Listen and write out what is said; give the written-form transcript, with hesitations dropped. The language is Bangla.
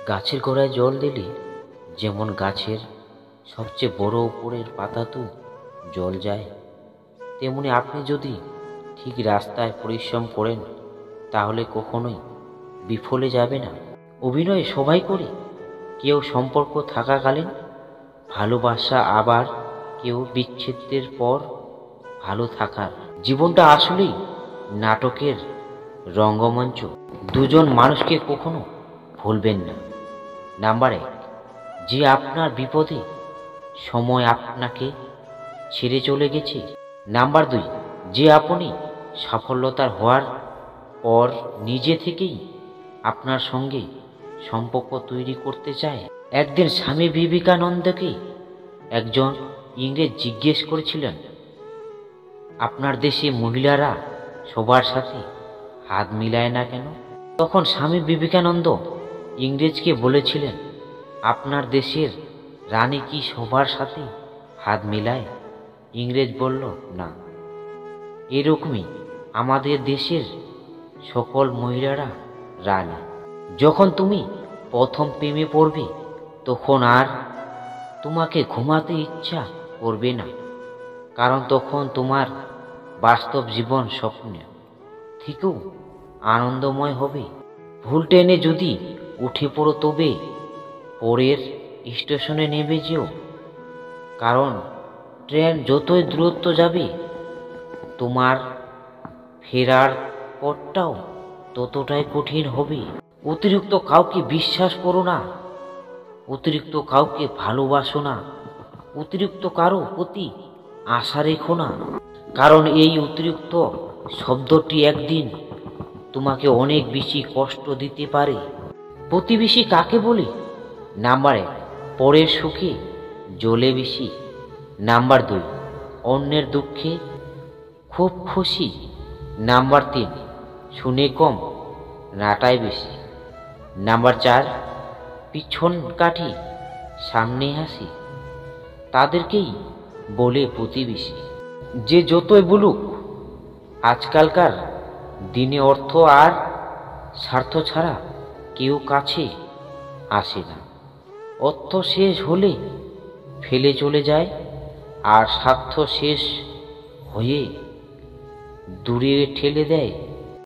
গাছের গোড়ায় জল দিলে যেমন গাছের সবচেয়ে বড় উপরের পাতাতেও জল যায়, তেমনি আপনি যদি ঠিক রাস্তায় পরিশ্রম করেন তাহলে কখনোই বিফলে যাবে না। অভিনয় সবাই করে, কেউ সম্পর্ক থাকাকালীন ভালোবাসা, আবার কেউ বিচ্ছেদের পর ভালো থাকার। জীবনটা আসলেই নাটকের রঙ্গমঞ্চ। দুজন মানুষকে কখনো ভুলবেন না। নাম্বার 1, যে আপনার বিপদে সময় আপনাকে ছেড়ে চলে গেছে। নাম্বার 2, যে আপনি সফলতার হওয়ার পর নিজে থেকেই আপনার সঙ্গে সম্পর্ক তৈরি করতে চায়। একদিন স্বামী বিবেকানন্দকে একজন ইংরেজ জিজ্ঞেস করেছিলেন, আপনার দেশে মহিলারা সবার সাথে হাত মিলায় না কেন? তখন স্বামী বিবেকানন্দ ইংরেজকে বলেছিলেন, আপনার দেশের রানী কি সবার সাথে হাত মিলায়? ইংরেজ বলল, না। এরকমই আমাদের দেশের সকল মহিলারা রানী। যখন তুমি প্রথম প্রেমে পড়বে তখন আর তোমাকে ঘুমাতে ইচ্ছা করবে না, কারণ তখন তোমার বাস্তব জীবন স্বপ্ন থেকেও আনন্দময় হবে। ভুল ট্রেনে যদি উঠে পড়ো তবে পরের স্টেশনে নেমে যেও, কারণ ট্রেন যতই দূরত্ব যাবে তোমার ফেরার পথটাও ততটাই কঠিন হবে। অতিরিক্ত কাউকে বিশ্বাস করো না, অতিরিক্ত কাউকে ভালোবাসো না, অতিরিক্ত কারো প্রতি আশা রেখো না, কারণ এই অতিরিক্ত শব্দটি একদিন তোমাকে অনেক বেশি কষ্ট দিতে পারে। প্রতিবেশী কাকে বলে? নাম্বার 1, পরের সুখে জ্বলে বেশি। নাম্বার 2, অন্যের দুঃখে খুব খুশি। নাম্বার 3, শুনে কম নাটায় বেশি। নাম্বার 4, পিছন কাঠি সামনে হাসি। তাদেরকেই বলে প্রতিবেশী। যে যতই বলুক, আজকালকার দিনে অর্থ আর স্বার্থ ছাড়া কেউ কাছে আসে না। অর্থ শেষ হলে ফেলে চলে যায়, আর স্বার্থ শেষ হয়ে দূরে ঠেলে দেয়।